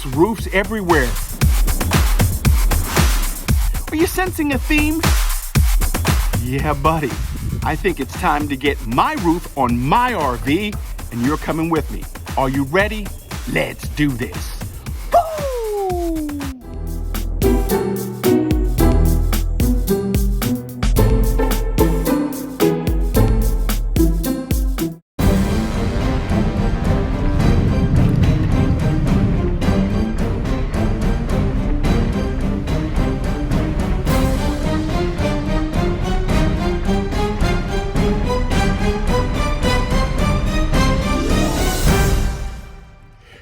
roofs, roofs everywhere. Are you sensing a theme? Yeah, buddy. I think it's time to get my roof on my RV, and you're coming with me. Are you ready? Let's do this. Woo!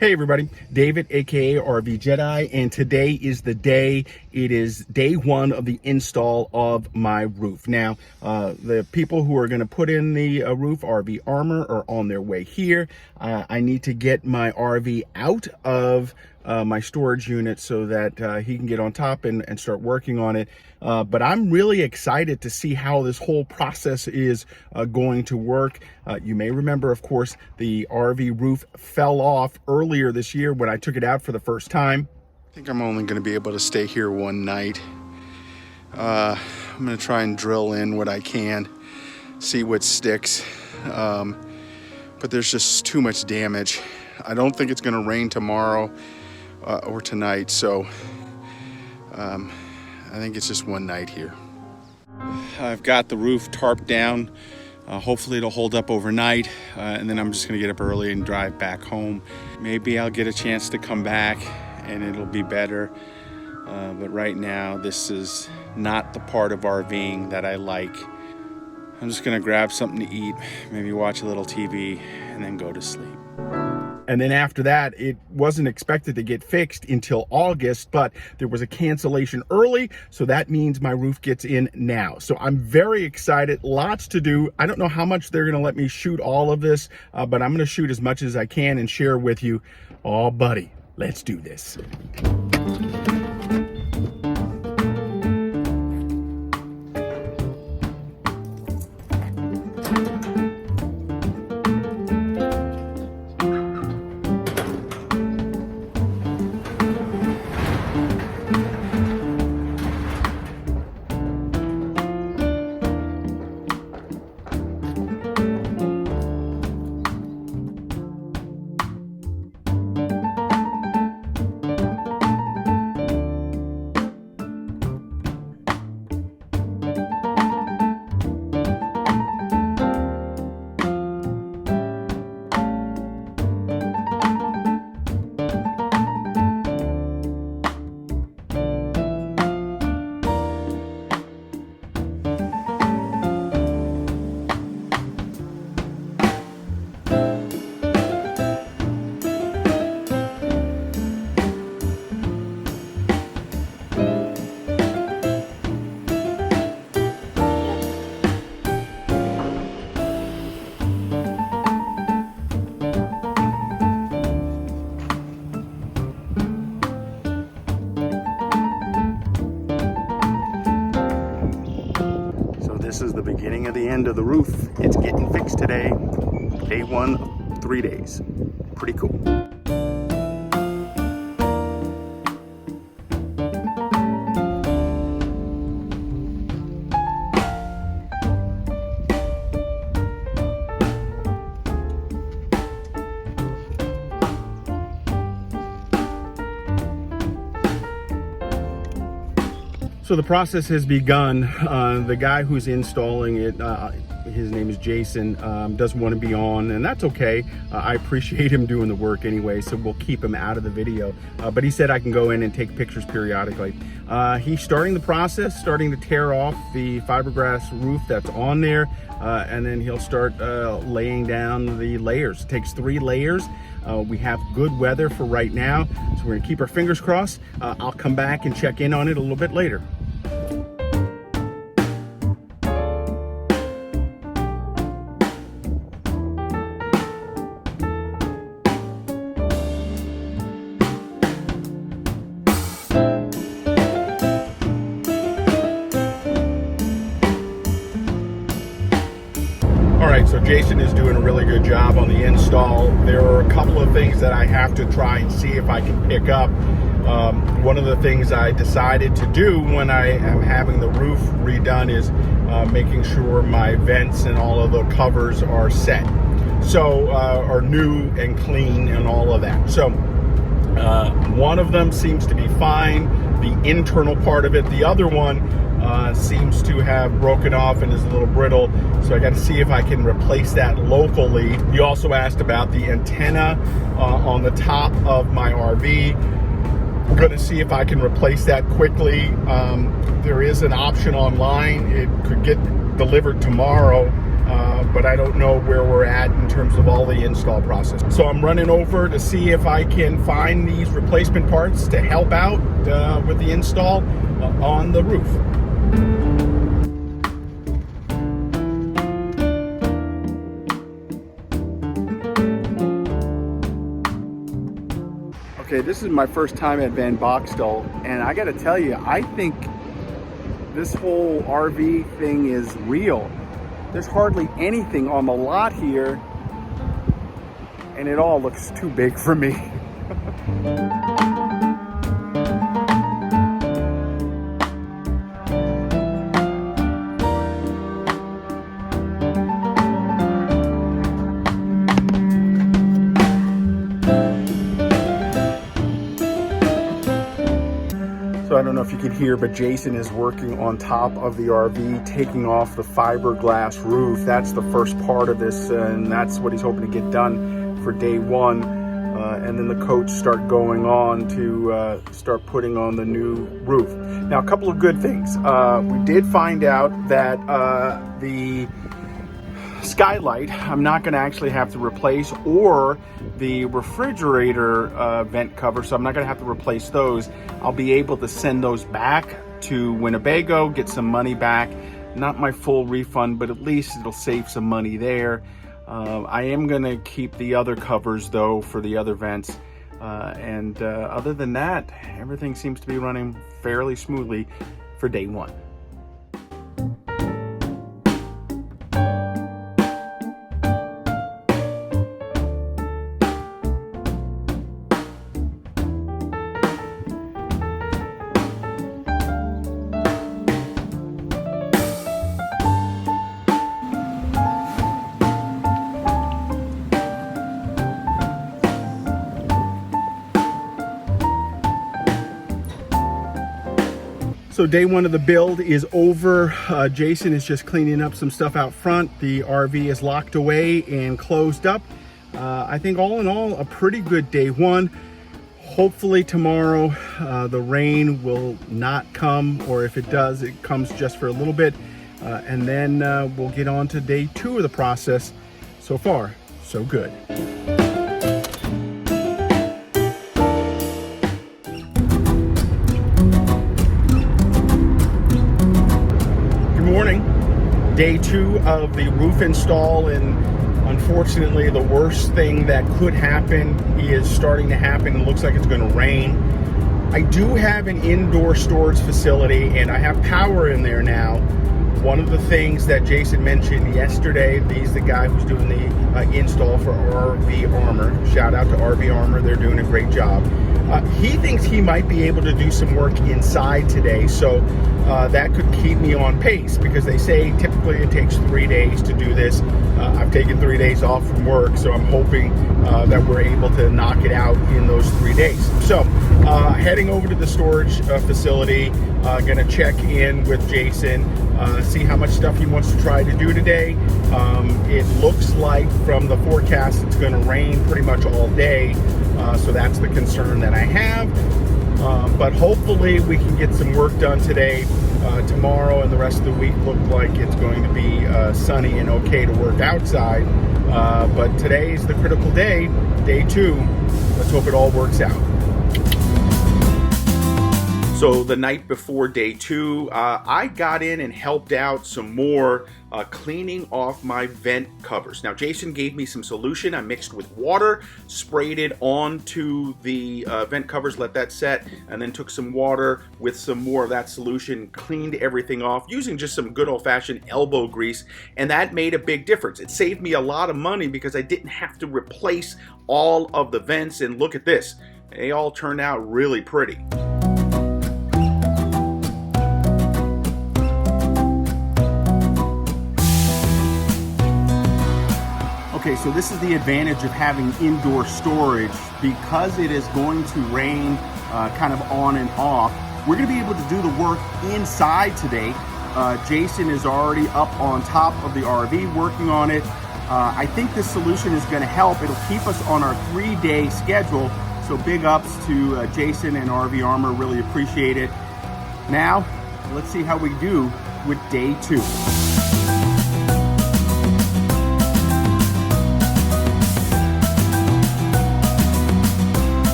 Hey everybody, David aka RVJedeye, and today is the day. It is day one of the install of my roof. Now, the people who are going to put in the roof, RV Armor, are on their way here. I need to get my RV out of my storage unit so that he can get on top and start working on it. But I'm really excited to see how this whole process is going to work. You may remember, of course, the RV roof fell off earlier this year when I took it out for the first time. I think I'm only going to be able to stay here one night. I'm going to try and drill in what I can, see what sticks. But there's just too much damage. I don't think it's going to rain tomorrow or tonight, so I think it's just one night here. I've got the roof tarped down. Hopefully it'll hold up overnight, and then I'm just gonna get up early and drive back home. Maybe I'll get a chance to come back and it'll be better. But right now, this is not the part of RVing that I like. I'm just gonna grab something to eat, maybe watch a little TV, and then go to sleep. And then after that, it wasn't expected to get fixed until August, but there was a cancellation early, so that means my roof gets in now. So I'm very excited, lots to do. I don't know how much they're gonna let me shoot all of this, but I'm gonna shoot as much as I can and share with you. Oh, buddy, let's do this. This is the beginning of the end of the roof. It's getting fixed today. Day one of 3 days. Pretty cool. So the process has begun. The guy who's installing it, his name is Jason, doesn't want to be on, and that's okay. I appreciate him doing the work anyway, so we'll keep him out of the video. But he said I can go in and take pictures periodically. He's starting the process, starting to tear off the fiberglass roof that's on there, and then he'll start laying down the layers. It takes 3 layers. We have good weather for right now, so we're gonna keep our fingers crossed. I'll come back and check in on it a little bit later. Jason is doing a really good job on the install. There are a couple of things that I have to try and see if I can pick up. One of the things I decided to do when I am having the roof redone is making sure my vents and all of the covers are set. So, are new and clean and all of that. So, one of them seems to be fine, the internal part of it. The other one seems to have broken off and is a little brittle, so I got to see if I can replace that locally. You also asked about the antenna on the top of my RV. We're going to see if I can replace that quickly. There is an option online. It could get delivered tomorrow, but I don't know where we're at in terms of all the install process. So I'm running over to see if I can find these replacement parts to help out with the install on the roof. Okay, this is my first time at Van Boxtel, and I gotta tell you, I think this whole RV thing is real. There's hardly anything on the lot here, and it all looks too big for me. So I don't know if you can hear, but Jason is working on top of the RV, taking off the fiberglass roof. That's the first part of this, and that's what he's hoping to get done for day one. And then the coats start going on to start putting on the new roof. Now, a couple of good things. We did find out that the skylight I'm not going to actually have to replace, or the refrigerator vent cover, so I'm not going to have to replace those. I'll be able to send those back to Winnebago, get some money back. Not my full refund, but at least it'll save some money there. I am going to keep the other covers though for the other vents, and other than that, everything seems to be running fairly smoothly for day one. So day one of the build is over. Jason is just cleaning up some stuff out front. The RV is locked away and closed up. I think all in all, a pretty good day one. Hopefully tomorrow the rain will not come, or if it does, it comes just for a little bit. And then we'll get on to day two of the process. So far, so good. Day two of the roof install, and unfortunately the worst thing that could happen is starting to happen. It looks like it's going to rain. I do have an indoor storage facility and I have power in there now. One of the things that Jason mentioned yesterday, he's the guy who's doing the install for RV Armor. Shout out to RV Armor, they're doing a great job. He thinks he might be able to do some work inside today, so that could keep me on pace, because they say typically it takes 3 days to do this. I've taken 3 days off from work, so I'm hoping that we're able to knock it out in those 3 days. So heading over to the storage facility, gonna check in with Jason, see how much stuff he wants to try to do today. It looks like from the forecast it's gonna rain pretty much all day, so that's the concern that I have. But hopefully we can get some work done today. Tomorrow and the rest of the week look like it's going to be sunny and okay to work outside. But today is the critical day, day two. Let's hope it all works out. So the night before day 2, I got in and helped out some more cleaning off my vent covers. Now Jason gave me some solution. I mixed with water, sprayed it onto the vent covers, let that set, and then took some water with some more of that solution, cleaned everything off using just some good old-fashioned elbow grease, and that made a big difference. It saved me a lot of money because I didn't have to replace all of the vents, and look at this. They all turned out really pretty. Okay, so this is the advantage of having indoor storage. Because it is going to rain kind of on and off, we're going to be able to do the work inside today. Jason is already up on top of the RV working on it. I think this solution is going to help. It'll keep us on our 3-day schedule. So big ups to Jason and RV Armor, really appreciate it. Now, let's see how we do with day 2.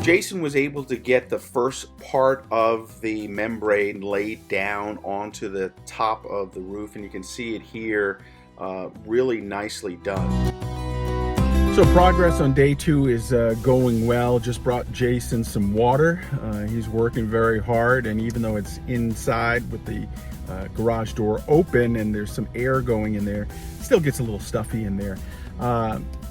Jason was able to get the first part of the membrane laid down onto the top of the roof, and you can see it here, really nicely done. So progress on day 2 is going well. Just brought Jason some water. He's working very hard, and even though it's inside with the garage door open and there's some air going in there, it still gets a little stuffy in there.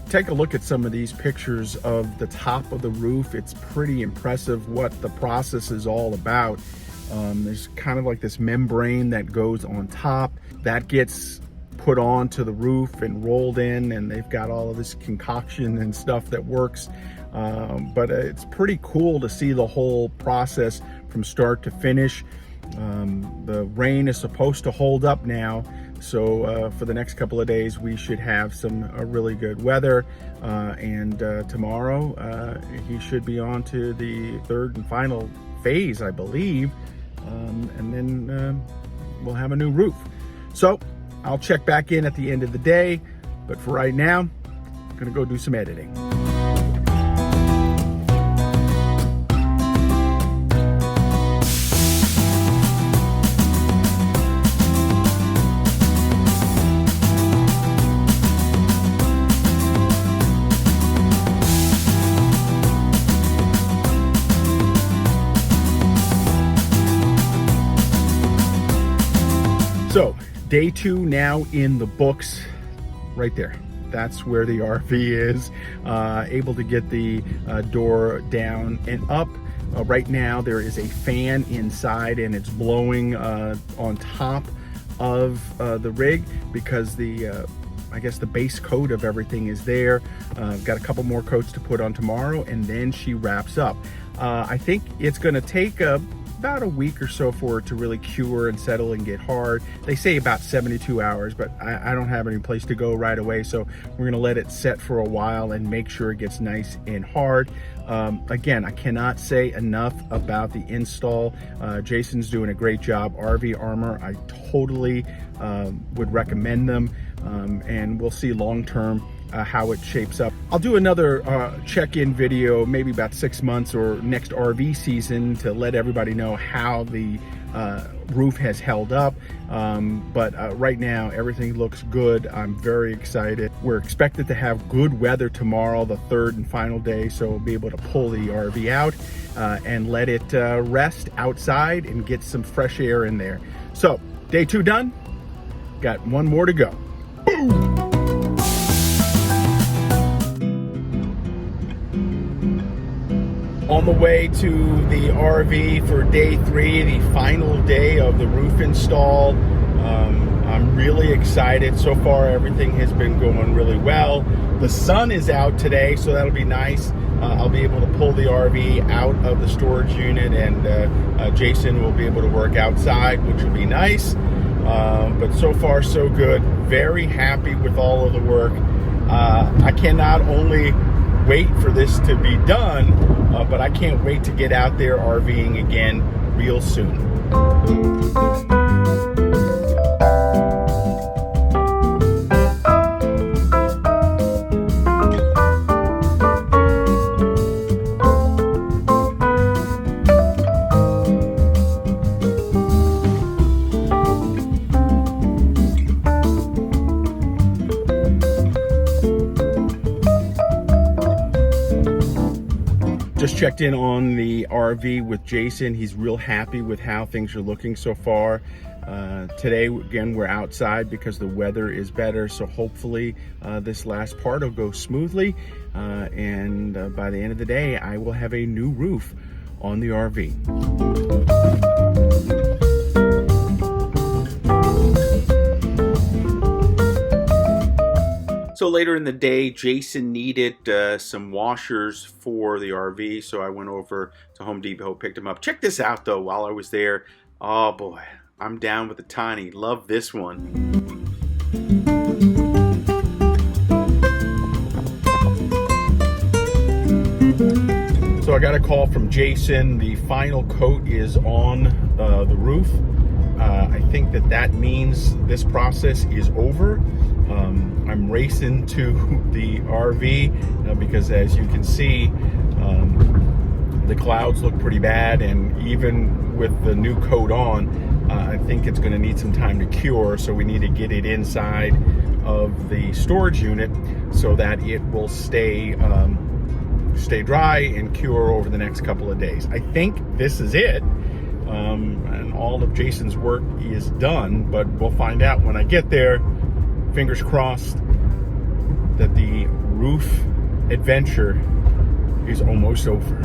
Take a look at some of these pictures of the top of the roof. It's pretty impressive what the process is all about. There's kind of like this membrane that goes on top that gets put onto the roof and rolled in, and they've got all of this concoction and stuff that works. But it's pretty cool to see the whole process from start to finish. The rain is supposed to hold up now, so for the next couple of days we should have some really good weather, and tomorrow he should be on to the 3rd and final phase, I believe, and then we'll have a new roof. So I'll check back in at the end of the day, but for right now I'm gonna go do some editing. So day 2 now in the books, right there. That's where the RV is. Able to get the door down and up. Right now there is a fan inside and it's blowing on top of the rig because I guess the base coat of everything is there. Got a couple more coats to put on tomorrow, and then she wraps up. I think it's gonna take about a week or so for it to really cure and settle and get hard. They say about 72 hours, but I don't have any place to go right away, so we're gonna let it set for a while and make sure it gets nice and hard. Again, I cannot say enough about the install. Jason's doing a great job. RV Armor, I totally would recommend them, and we'll see long-term how it shapes up. I'll do another check-in video maybe about 6 months or next RV season to let everybody know how the roof has held up, but right now everything looks good. I'm very excited. We're expected to have good weather tomorrow, the 3rd and final day, so we'll be able to pull the RV out and let it rest outside and get some fresh air in there. So day 2 done, got 1 more to go. Boom! On the way to the RV for day 3, the final day of the roof install. I'm really excited. So far, everything has been going really well. The sun is out today, so that'll be nice. I'll be able to pull the RV out of the storage unit, and Jason will be able to work outside, which will be nice. But so far, so good. Very happy with all of the work. I cannot only wait for this to be done, but I can't wait to get out there RVing again real soon. just checked in on the RV with Jason. He's real happy with how things are looking so far. Today, again, we're outside because the weather is better, so hopefully this last part will go smoothly, and by the end of the day, I will have a new roof on the RV. So later in the day, Jason needed some washers for the RV, so I went over to Home Depot, picked them up. Check this out though, while I was there. Oh boy, I'm down with the Tiny. Love this one. So I got a call from Jason. The final coat is on the roof. I think that means this process is over. I'm racing to the RV because, as you can see, the clouds look pretty bad, and even with the new coat on, I think it's going to need some time to cure, so we need to get it inside of the storage unit so that it will stay dry and cure over the next couple of days. I think this is it, and all of Jason's work is done, but we'll find out when I get there. Fingers crossed that the roof adventure is almost over.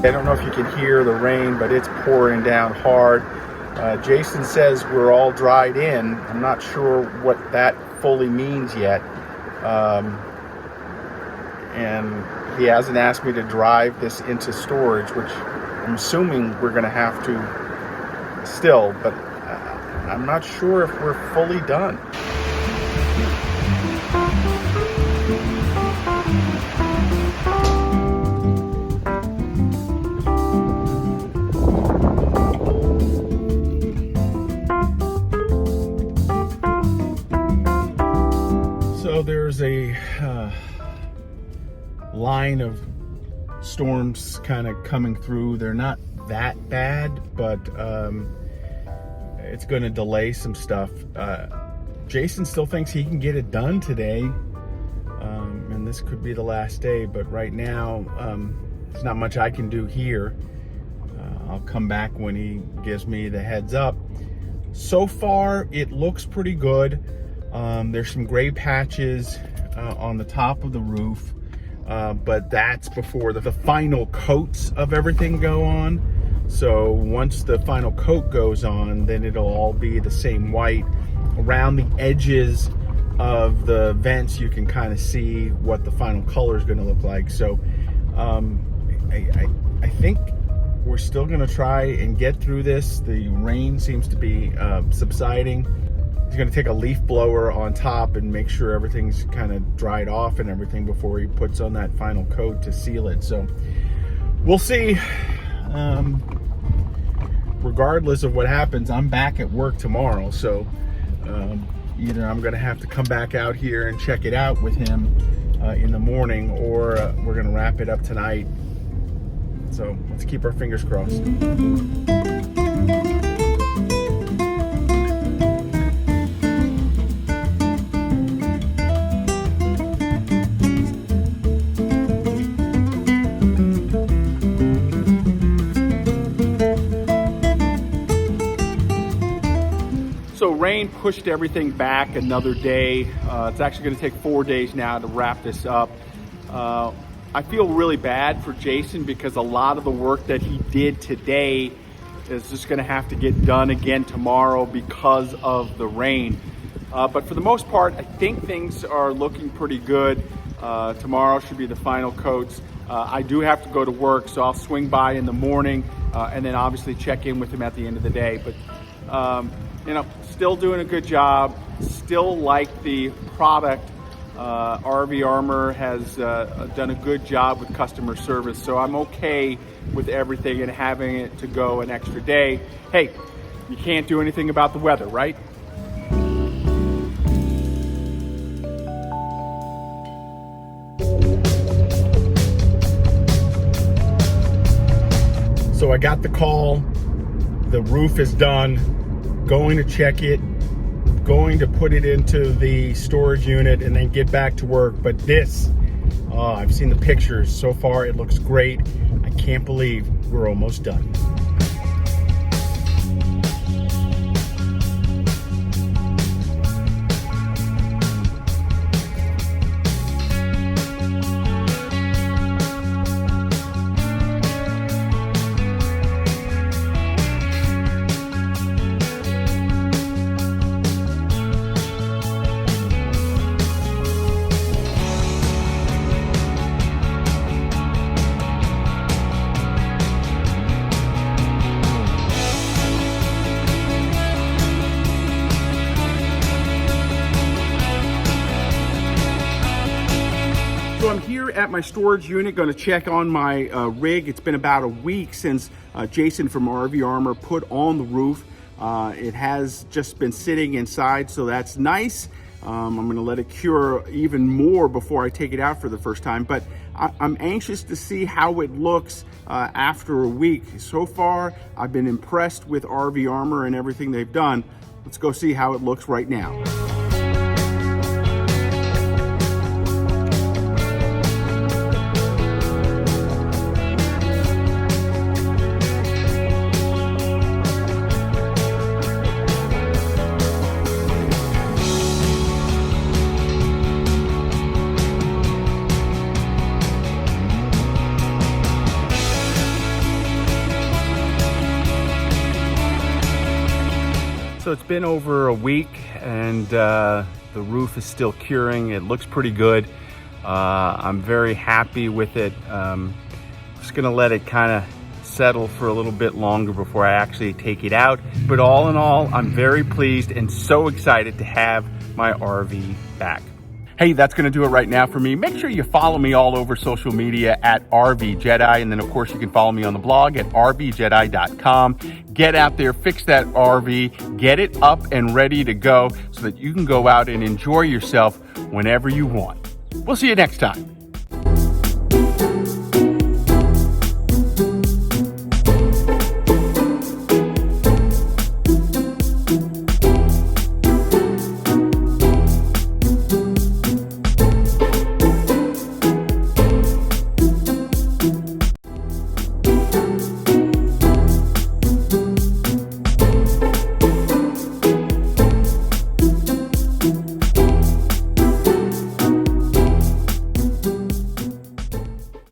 I don't know if you can hear the rain, but it's pouring down hard. Jason says we're all dried in. I'm not sure what that fully means yet. And he hasn't asked me to drive this into storage, which I'm assuming we're going to have to still, but I'm not sure if we're fully done. There's a line of storms kind of coming through. They're not that bad, but it's going to delay some stuff. Jason still thinks he can get it done today, and this could be the last day, but right now there's not much I can do here. I'll come back when he gives me the heads up. So far it looks pretty good. There's some gray patches on the top of the roof, but that's before the final coats of everything go on. So once the final coat goes on, then it'll all be the same white. Around the edges of the vents, you can kind of see what the final color is going to look like. So I think we're still going to try and get through this. The rain seems to be subsiding. He's going to take a leaf blower on top and make sure everything's kind of dried off and everything before he puts on that final coat to seal it. So we'll see. Regardless of what happens, I'm back at work tomorrow. So either I'm going to have to come back out here and check it out with him in the morning, or we're going to wrap it up tonight. So let's keep our fingers crossed. So rain pushed everything back another day. It's actually going to take 4 days now to wrap this up. I feel really bad for Jason because a lot of the work that he did today is just going to have to get done again tomorrow because of the rain. But for the most part, I think things are looking pretty good. Tomorrow should be the final coats. I do have to go to work, so I'll swing by in the morning and then obviously check in with him at the end of the day. But you know, still doing a good job, still like the product. RV Armor has done a good job with customer service, so I'm okay with everything and having it to go an extra day. Hey, you can't do anything about the weather, right? So I got the call, the roof is done, going to check it, going to put it into the storage unit and then get back to work. But this, I've seen the pictures. So far it looks great. I can't believe we're almost done. So I'm here at my storage unit, going to check on my rig. It's been about a week since Jason from RV Armor put on the roof. It has just been sitting inside, so that's nice. I'm going to let it cure even more before I take it out for the first time, but I'm anxious to see how it looks after a week. So far, I've been impressed with RV Armor and everything they've done. Let's go see how it looks right now. So it's been over a week and the roof is still curing. It looks pretty good. I'm very happy with it. Just gonna let it kind of settle for a little bit longer before I actually take it out. But all in all, I'm very pleased and so excited to have my RV back. Hey, that's gonna do it right now for me. Make sure you follow me all over social media at RVJedeye. And then of course you can follow me on the blog at RVJedeye.com. Get out there, fix that RV, get it up and ready to go so that you can go out and enjoy yourself whenever you want. We'll see you next time.